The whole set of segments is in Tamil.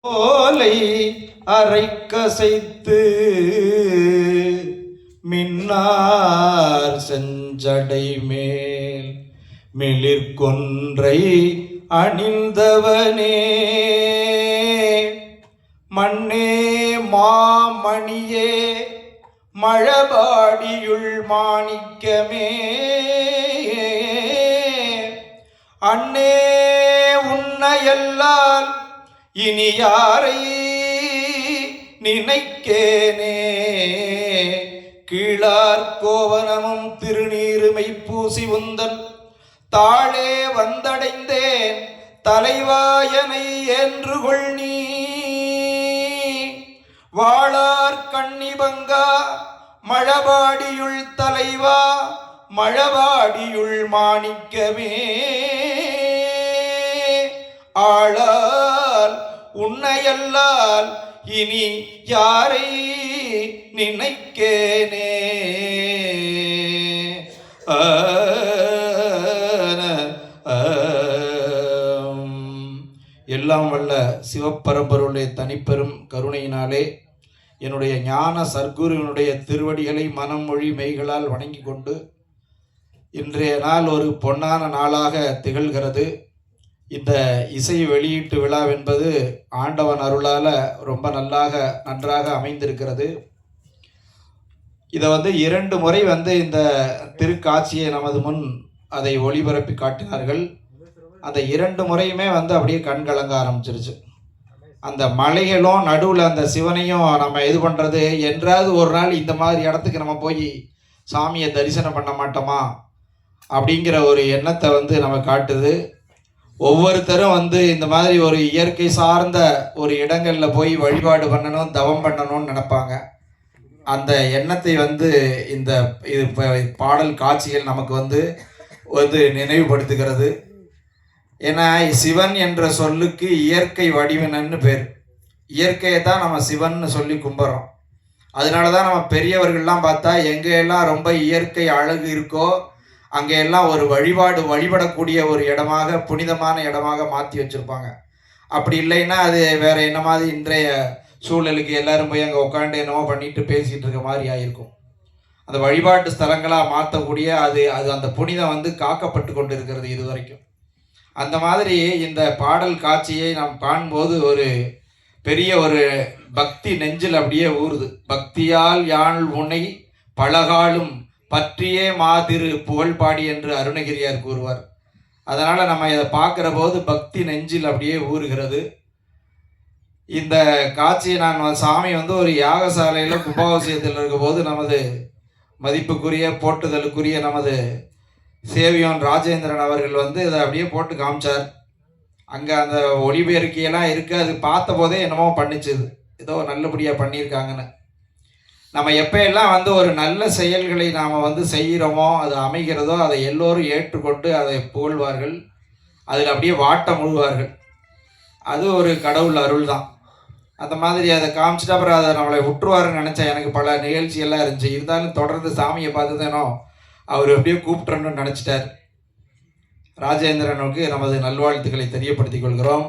ஓலை அரைக்கசைத்து மின்னார் செஞ்சடை மேல் மிளிர்கொன்றை அணிந்தவனே மண்ணே மாமணியே மழபாடியுள் மாணிக்கமே அண்ணே உன்னையல்லால் இனி யாரை நினைக்கேனே கீழார் கோவனமும் திருநீருமை பூசி உந்தன் தாளே வந்தடைந்தேன் தலைவாயனை என்று கொள் நீ வாளார் கண்ணிபங்கா மழபாடியுள் தலைவா மழபாடியுள் மாணிக்கமே ஆளால் உன்னையல்லால் இனி யாரை நினைக்கேனே. எல்லாம் வல்ல சிவப்பரம்பருடைய தனிப்பெரும் கருணையினாலே என்னுடைய ஞான சர்க்குருவினுடைய திருவடிகளை மனம் மொழி மெய்களால் வணங்கி கொண்டு இன்றைய நாள் ஒரு பொன்னான நாளாக திகழ்கிறது. இந்த இசை வெளியீட்டு விழாவென்பது ஆண்டவன் அருளால் ரொம்ப நன்றாக அமைந்திருக்கிறது. இதை 2 முறை இந்த திருக்காட்சியை நமது முன் அதை ஒளிபரப்பி காட்டினார்கள். அந்த 2 முறையுமே அப்படியே கண் கலங்க ஆரம்பிச்சிருச்சு. அந்த மலைகளும் நடுவில் அந்த சிவனையும் நம்ம இது பண்ணுறது, என்றாவது ஒரு நாள் இந்த மாதிரி இடத்துக்கு நம்ம போய் சாமியை தரிசனம் பண்ண மாட்டோமா அப்படிங்கிற ஒரு எண்ணத்தை நம்ம காட்டுது. ஒவ்வொருத்தரும் இந்த மாதிரி ஒரு இயற்கை சார்ந்த ஒரு இடங்களில் போய் வழிபாடு பண்ணணும், தவம் பண்ணணும்னு நினைப்பாங்க. அந்த எண்ணத்தை இந்த இது பாடல் காட்சிகள் நமக்கு நினைவுபடுத்துகிறது. ஏன்னா சிவன் என்ற சொல்லுக்கு இயற்கை வடிவனன்னு பேர். இயற்கையை தான் நம்ம சிவன்னு சொல்லி கும்பிட்றோம். அதனால தான் நம்ம பெரியவர்கள்லாம் பார்த்தா எங்கெல்லாம் ரொம்ப இயற்கை அழகு இருக்கோ அங்கெல்லாம் ஒரு வழிபடக்கூடிய ஒரு இடமாக, புனிதமான இடமாக மாற்றி வச்சுருப்பாங்க. அப்படி இல்லைன்னா அது வேற என்ன மாதிரி இன்றைய சூழலுக்கு எல்லாரும் போய் அங்கே உட்காந்து என்னமோ பண்ணிட்டு பேசிகிட்டு இருக்க மாதிரி ஆகிருக்கும். அந்த வழிபாட்டு ஸ்தலங்களாக மாற்றக்கூடிய அது அந்த புனிதம் காக்கப்பட்டு கொண்டு இருக்கிறது இது வரைக்கும். அந்த மாதிரி இந்த பாடல் காட்சியை நாம் காணும்போது ஒரு பெரிய ஒரு பக்தி நெஞ்சில் அப்படியே ஊறுது. பக்தியால் யாழ் உன்னை பலகாலும் பற்றியே மாதிரு புகழ்பாடி என்று அருணகிரியார் கூறுவார். அதனால் நம்ம இதை பார்க்குற போது பக்தி நெஞ்சில் அப்படியே ஊறுகிறது. இந்த காட்சியை நான் சாமி ஒரு யாகசாலையில் கும்பாபிஷேகத்தில் இருக்கும்போது நமது மதிப்புக்குரிய போட்டுதலுக்குரிய நமது சேவியோன் ராஜேந்திரன் அவர்கள் இதை அப்படியே போட்டு காமிச்சார். அங்கே அந்த ஒளிபெருக்கியெல்லாம் இருக்குது. அது பார்த்த போதே என்னமோ பண்ணிச்சுது, ஏதோ நல்லபடியாக பண்ணியிருக்காங்கன்னு. நம்ம எப்போயெல்லாம் ஒரு நல்ல செயல்களை நாம் செய்கிறோமோ, அது அமைகிறதோ, அதை எல்லோரும் ஏற்றுக்கொண்டு அதை புகழ்வார்கள், அதில் அப்படியே வாட்டம் முழுவார்கள். அது ஒரு கடவுள் அருள் தான். அந்த மாதிரி அதை காமிச்சிட்டு அப்புறம் அதை நம்மளை விட்டுருவாருன்னு நினச்சேன். எனக்கு பல நிகழ்ச்சியெல்லாம் இருந்துச்சு. இருந்தாலும் தொடர்ந்து சாமியை பார்த்துதானோ அவர் அப்படியே கூப்பிட்டுறணும்னு நினச்சிட்டார். ராஜேந்திரனுக்கு நமது நல்வாழ்த்துக்களை தெரியப்படுத்திக் கொள்கிறோம்.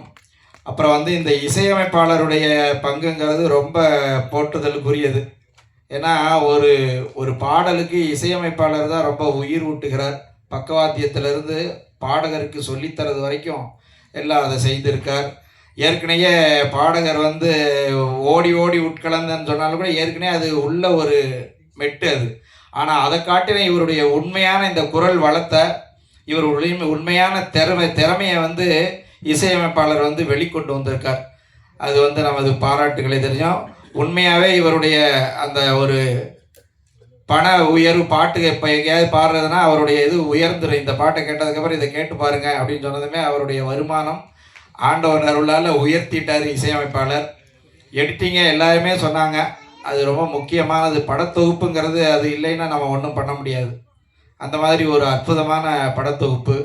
அப்புறம் இந்த இசையமைப்பாளருடைய பங்குங்கிறது ரொம்ப போற்றுதலுக்குரியது. ஏன்னா ஒரு பாடலுக்கு இசையமைப்பாளர் தான் ரொம்ப உயிர் ஊட்டுகிறார். பக்கவாத்தியத்திலிருந்து பாடகருக்கு சொல்லித்தரது வரைக்கும் எல்லாம் அதை செய்திருக்கார். ஏற்கனவே பாடகர் ஓடி ஓடி உட்கலந்தன்னு சொன்னாலும் கூட ஏற்கனவே அது உள்ள ஒரு மெட்டு அது. ஆனால் அதை காட்டின இவருடைய உண்மையான இந்த குரல் வளத்தை, இவருடைய உண்மையான திறமையை இசையமைப்பாளர் வெளிக்கொண்டு வந்திருக்கார். அது நமது பாராட்டுகளை தெரிஞ்சோம். உண்மையாகவே இவருடைய அந்த ஒரு பண உயர்வு பாட்டு இப்போ எங்கேயாவது பாடுறதுன்னா அவருடைய இது உயர்ந்துடும். இந்த பாட்டை கேட்டதுக்கப்புறம் இதை கேட்டு பாருங்க அப்படின்னு சொன்னதுமே அவருடைய வருமானம் ஆண்டவர் அருளால் உயர்த்திட்டார் இசையமைப்பாளர். எடிட்டிங்கை எல்லாருமே சொன்னாங்க, அது ரொம்ப முக்கியமானது. படத்தொகுப்புங்கிறது அது இல்லைன்னா நம்ம ஒன்றும் பண்ண முடியாது. அந்த மாதிரி ஒரு அற்புதமான படத்தொகுப்பு.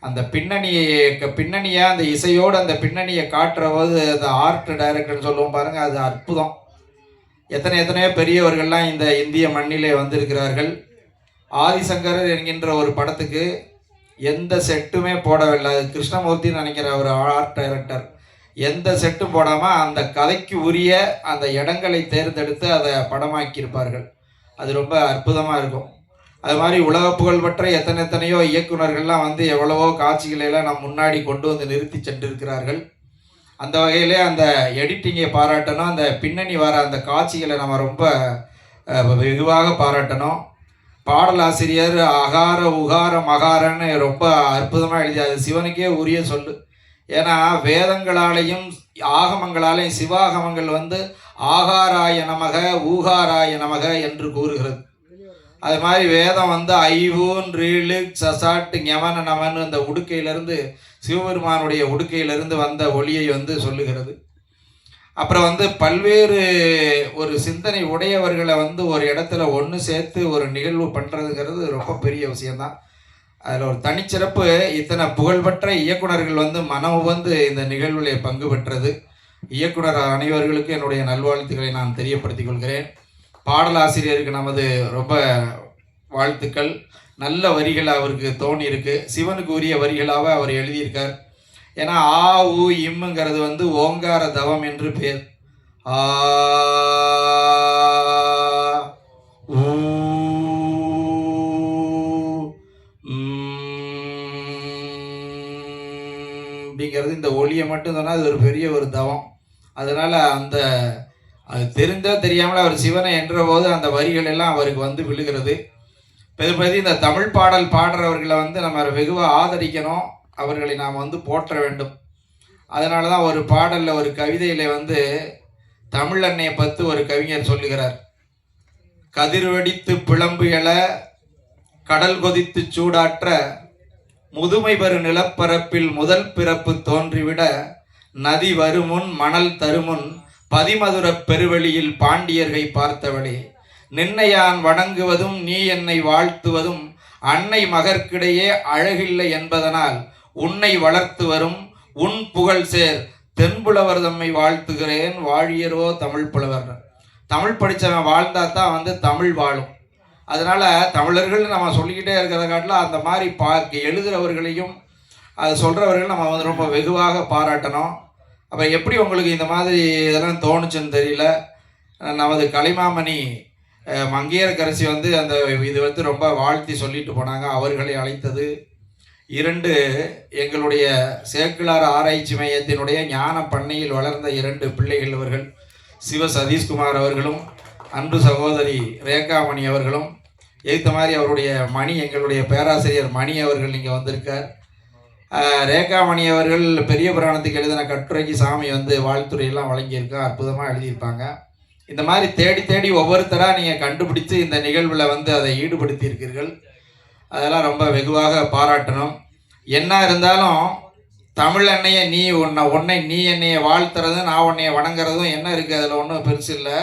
அந்த பின்னணியாக அந்த இசையோடு அந்த பின்னணியை காட்டுற போது அந்த ஆர்ட் டைரக்டர்னு சொல்லுவோம் பாருங்கள், அது அற்புதம். எத்தனையோ பெரியவர்கள்லாம் இந்த இந்திய மண்ணிலே வந்திருக்கிறார்கள். ஆதிசங்கரர் என்கின்ற ஒரு படத்துக்கு எந்த செட்டுமே போடவில்லை. அது கிருஷ்ணமூர்த்தின்னு நினைக்கிற ஒரு ஆர்ட் டைரக்டர். எந்த செட்டும் போடாமல் அந்த கதைக்கு உரிய அந்த இடங்களை தேர்ந்தெடுத்து அதை படமாக்கியிருப்பார்கள். அது ரொம்ப அற்புதமாக இருக்கும். அது மாதிரி உலக புகழ்பெற்ற எத்தனையோ இயக்குநர்கள்லாம் வந்து எவ்வளவோ காட்சிகளெல்லாம் நம் முன்னாடி கொண்டு வந்து நிறுத்தி சென்றிருக்கிறார்கள். அந்த வகையிலே அந்த எடிட்டிங்கை பாராட்டணும், அந்த பின்னணி வர அந்த காட்சிகளை நம்ம ரொம்ப வெகுவாக பாராட்டணும். பாடலாசிரியர் அகார உகார மகாரன்னு ரொம்ப அற்புதமாக எழுதி, அது சிவனுக்கே உரிய சொல்லு. ஏன்னா வேதங்களாலேயும் ஆகமங்களாலேயும் சிவாகமங்கள் வந்து ஆகாராய நமக ஊகாராய நமக என்று கூறுகிறது. அது மாதிரி வேதம் வந்து ஐவூன் ரீழு சசாட்டு ஞமன நமன் அந்த உடுக்கையிலிருந்து சிவபெருமானுடைய உடுக்கையிலிருந்து வந்த ஒளியை வந்து சொல்லுகிறது. அப்புறம் வந்து பல்வேறு ஒரு சிந்தனை உடையவர்களை வந்து ஒரு இடத்துல ஒன்று சேர்த்து ஒரு நிகழ்வு பண்ணுறதுங்கிறது ரொம்ப பெரிய விஷயந்தான். அதில் ஒரு தனிச்சிறப்பு, இத்தனை புகழ்பெற்ற இயக்குனர்கள் வந்து மனம் வந்து இந்த நிகழ்வில் பங்கு பெற்றது. இயக்குனர் அனைவர்களுக்கு என்னுடைய நல்வாழ்த்துக்களை நான் தெரியப்படுத்திக் கொள்கிறேன். பாடலாசிரியருக்கு நமது ரொம்ப வாழ்த்துக்கள். நல்ல வரிகள் அவருக்கு தோணி இருக்கு. சிவனுக்கு உரிய வரிகளாக அவர் எழுதியிருக்கார். ஏன்னா ஆ உ இம்முங்கிறது வந்து ஓங்கார தவம் என்று பேர். ஆ அப்படிங்கிறது இந்த ஒளியை மட்டும் சொன்னால் அது ஒரு பெரிய ஒரு தவம். அதனால் அந்த அது தெரிந்தோ தெரியாமல் அவர் சிவனை என்ற போது அந்த வரிகள் எல்லாம் அவருக்கு வந்து விழுகிறது. பெரும்பதி இந்த தமிழ் பாடல் பாடுறவர்களை வந்து நம்ம வெகுவாக ஆதரிக்கணும், அவர்களை நாம் வந்து போற்ற வேண்டும். அதனால தான் ஒரு பாடலில் ஒரு கவிதையில் வந்து தமிழ் அன்னையை பற்றி ஒரு கவிஞர் சொல்லுகிறார். கதிர்வெடித்து பிளம்பு எழ கடல் கொதித்து சூடாற்ற முதுமை பெரு நிலப்பரப்பில் முதல் பிறப்பு தோன்றிவிட நதி வருமுன் மணல் தருமுன் பதிமதுர பெருவெளியில் பாண்டியர்கை பார்த்தவளே, நின்னையான் வணங்குவதும் நீ என்னை வாழ்த்துவதும் அன்னை மகற்கிடையே அழகில்லை என்பதனால் உன்னை வளர்த்து வரும் உன் புகழ் சேர் தென்புலவர் தம்மை வாழ்த்துகிறேன் வாழியரோ தமிழ் புலவர். தமிழ் படித்தவன் வாழ்ந்தா தான் வந்து தமிழ் வாழும். அதனால் தமிழர்கள் நம்ம சொல்லிக்கிட்டே இருக்கிறத காட்டில் அந்த மாதிரி எழுதுகிறவர்களையும் அது சொல்கிறவர்கள் நம்ம வந்து ரொம்ப வெகுவாக பாராட்டணும். அப்போ எப்படி உங்களுக்கு இந்த மாதிரி இதெல்லாம் தோணுச்சுன்னு தெரியல. நமது கலைமாமணி மங்கையரசி வந்து அந்த இது வந்து ரொம்ப வாழ்த்தி சொல்லிட்டு போனாங்க. அவர்களை அழைத்தது 2 எங்களுடைய சேக்கிழார் ஆராய்ச்சி மையத்தினுடைய ஞான பண்ணையில் வளர்ந்த 2 பிள்ளைகள் அவர்கள். சிவ சதீஷ்குமார் அவர்களும் அன்பு சகோதரி ரேகாமணி அவர்களும். ஏற்ற மாதிரி அவருடைய மணி, எங்களுடைய பேராசிரியர் மணி அவர்கள் இங்கே வந்திருக்கார். ரேகாமணி அவர்கள் பெரிய புராணத்துக்கு எழுதின கட்டுரைக்கு சாமி வந்து வாழ்த்துறையெல்லாம் வழங்கியிருக்கா, அற்புதமாக எழுதியிருப்பாங்க. இந்த மாதிரி தேடி தேடி ஒவ்வொருத்தராக நீங்கள் கண்டுபிடித்து இந்த நிகழ்வில் வந்து அதை ஈடுபடுத்தியிருக்கீர்கள். அதெல்லாம் ரொம்ப வெகுவாக பாராட்டணும். என்ன இருந்தாலும் தமிழ் அன்னையை உன்னை நீ என்னையை வாழ்த்துறதும் நான் உன்னைய வணங்குறதும் என்ன இருக்குது, அதில் ஒன்றும் பெருசு இல்லை.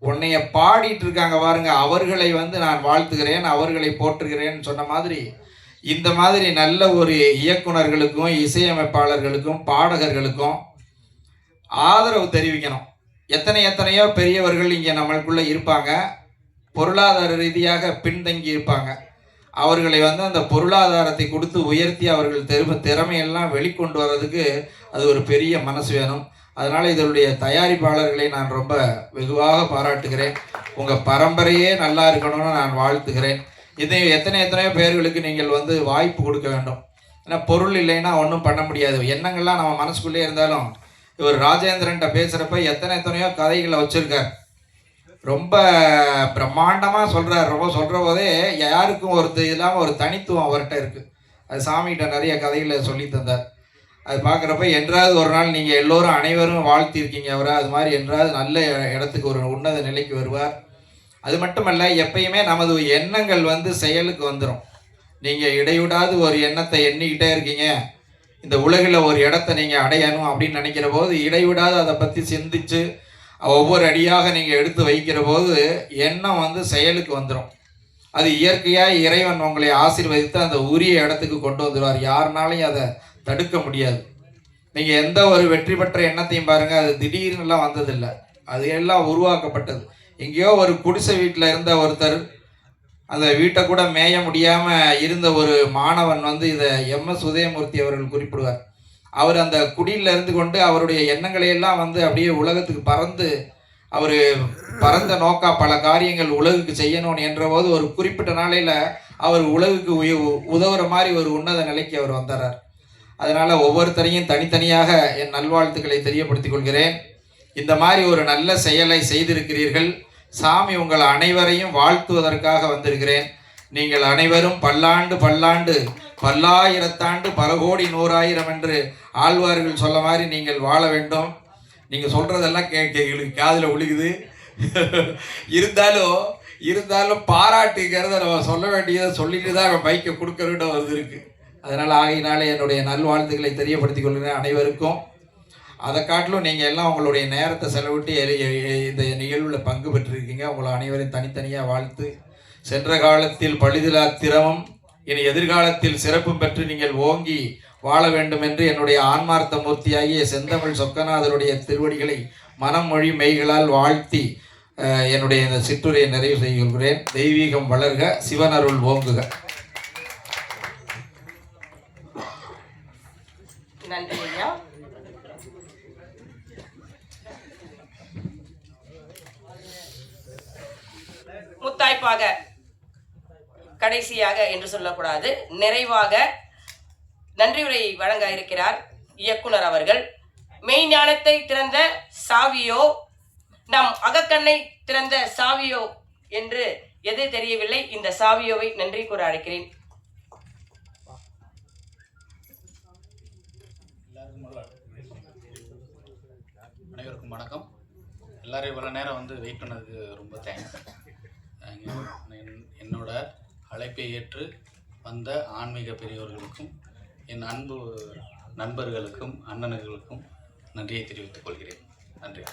உன்னைய பாடிட்டு இருக்காங்க பாருங்க, அவர்களை வந்து நான் வாழ்த்துகிறேன், அவர்களை போற்றுகிறேன்னு சொன்ன மாதிரி இந்த மாதிரி நல்ல ஒரு இயக்குனர்களுக்கும் இசையமைப்பாளர்களுக்கும் பாடகர்களுக்கும் ஆதரவு தெரிவிக்கணும். எத்தனையோ பெரியவர்கள் இங்கே நம்மளுக்குள்ளே இருப்பாங்க, பொருளாதார ரீதியாக பின்தங்கி இருப்பாங்க. அவர்களை வந்து அந்த பொருளாதாரத்தை கொடுத்து உயர்த்தி அவர்கள் திறமையெல்லாம் வெளிக்கொண்டு வர்றதுக்கு அது ஒரு பெரிய மனசு வேணும். அதனால் இதனுடைய தயாரிப்பாளர்களை நான் ரொம்ப வெகுவாக பாராட்டுகிறேன். உங்கள் பரம்பரையே நல்லா இருக்கணும்னு நான் வாழ்த்துகிறேன். இதை எத்தனையோ பேர்களுக்கு நீங்கள் வந்து வாய்ப்பு கொடுக்க வேண்டும். ஏன்னா பொருள் இல்லைன்னா ஒன்றும் பண்ண முடியாது. எண்ணங்கள்லாம் நம்ம மனசுக்குள்ளே இருந்தாலும் இவர் ராஜேந்திரன்ட்ட பேசுகிறப்ப எத்தனையோ கதைகளை வச்சுருக்கார். ரொம்ப பிரம்மாண்டமாக சொல்கிறார். ரொம்ப சொல்கிற போதே யாருக்கும் இல்லாமல் ஒரு தனித்துவம் அவர்கிட்ட இருக்குது. அது சாமிகிட்ட நிறைய கதைகளை சொல்லி தந்தார். அது பார்க்குறப்ப என்றாவது ஒரு நாள் நீங்கள் எல்லோரும் அனைவரும் வாழ்த்திருக்கீங்க அவரை. அது மாதிரி என்றாவது நல்ல இடத்துக்கு ஒரு உன்னத நிலைக்கு வருவார். அது மட்டுமல்ல, எப்பயுமே நமது எண்ணங்கள் வந்து செயலுக்கு வந்துடும். நீங்கள் இடைவிடாது ஒரு எண்ணத்தை எண்ணிக்கிட்டே இருக்கீங்க, இந்த உலகில் ஒரு இடத்த நீங்கள் அடையணும் அப்படின்னு நினைக்கிற போது இடைவிடாது அதை பற்றி சிந்தித்து ஒவ்வொரு அடியாக நீங்கள் எடுத்து வைக்கிற போது எண்ணம் வந்து செயலுக்கு வந்துடும். அது இயற்கையாக இறைவன் உங்களை ஆசீர்வதித்து அந்த உரிய இடத்துக்கு கொண்டு வந்துடுவார். யாருனாலையும் அதை தடுக்க முடியாது. நீங்கள் எந்த ஒரு வெற்றி பெற்ற எண்ணத்தையும் பாருங்கள், அது திடீர்னுலாம் வந்ததில்லை, அது எல்லாம் உருவாக்கப்பட்டது. எங்கேயோ ஒரு குடிசை வீட்டில் இருந்த ஒருத்தர், அந்த வீட்டை கூட மேய முடியாமல் இருந்த ஒரு மாணவன் வந்து இதை MS உதயமூர்த்தி அவர்கள் குறிப்பிடுவார். அவர் அந்த குடியில் இருந்து கொண்டு அவருடைய எண்ணங்களை எல்லாம் வந்து அப்படியே உலகத்துக்கு பறந்து அவர் பறந்த நோக்கா பல காரியங்கள் உலகுக்கு செய்யணும் என்ற போது ஒரு குறிப்பிட்ட நாளையில் அவர் உலகுக்கு உதவுற மாதிரி ஒரு உன்னத நிலைக்கு அவர் வந்துடுறார். அதனால் ஒவ்வொருத்தரையும் தனித்தனியாக என் நல்வாழ்த்துக்களை தெரியப்படுத்திக் கொள்கிறேன். இந்த மாதிரி ஒரு நல்ல செயலை செய்திருக்கிறீர்கள். சாமி உங்கள் அனைவரையும் வாழ்த்துவதற்காக வந்திருக்கிறேன். நீங்கள் அனைவரும் பல்லாண்டு பல்லாண்டு பல்லாயிரத்தாண்டு பல கோடி 100,000 என்று ஆழ்வார்கள் சொல்ல மாதிரி நீங்கள் வாழ வேண்டும். நீங்கள் சொல்கிறதெல்லாம் எங்களுக்கு காதில் ஒழுகுது. இருந்தாலும் பாராட்டுங்கிறத நம்ம சொல்ல வேண்டியதை சொல்லிட்டு தான் பைக்கை கொடுக்கறோன்னு வந்து இருக்கு. அதனால் ஆகையினாலே என்னுடைய நல்வாழ்த்துக்களை தெரியப்படுத்திக் கொள்கிறேன் அனைவருக்கும். அதை காட்டிலும் நீங்கள் எல்லாம் உங்களுடைய நேரத்தை செலவிட்டு இந்த நிகழ்வில் பங்கு பெற்றிருக்கீங்க. உங்களை அனைவரையும் தனித்தனியாக வாழ்த்து. சென்ற காலத்தில் பழுதிலா திறமும் இனி எதிர்காலத்தில் சிறப்பும் பெற்று நீங்கள் ஓங்கி வாழ வேண்டும் என்று என்னுடைய ஆன்மார்த்த மூர்த்தியாகிய செந்தமிழ் சொக்கநாதருடைய திருவடிகளை மனம் மொழி மெய்களால் வாழ்த்தி என்னுடைய இந்த சிற்றுரையை நிறைவு செய்கிறேன். தெய்வீகம் வளர்க, சிவனருள் ஓங்குக. நன்றி ஐயா. முத்தாய்ப்பாக கடைசியாக என்று சொல்லக்கூடாது, நிறைவாக நன்றியுரை வழங்க இருக்கிறார் இயக்குனர் அவர்கள். மெய்ஞானத்தை திறந்த சாவியோ, நம் அகக்கண்ணை திறந்த சாவியோ என்று எது தெரியவில்லை. இந்த சாவியோவை நன்றி கூற அழைக்கிறேன். அனைவருக்கும் வணக்கம். எல்லாரும் இவ்வளோ நேரம் வந்து வெயிட் பண்ணதுக்கு ரொம்ப தேங்க்ஸ். என்னோட அழைப்பை ஏற்று வந்த ஆன்மீக பெரியவர்களுக்கும் என் அன்பு நண்பர்களுக்கும் அண்ணன்களுக்கும் நன்றியை தெரிவித்துக் கொள்கிறேன். நன்றி.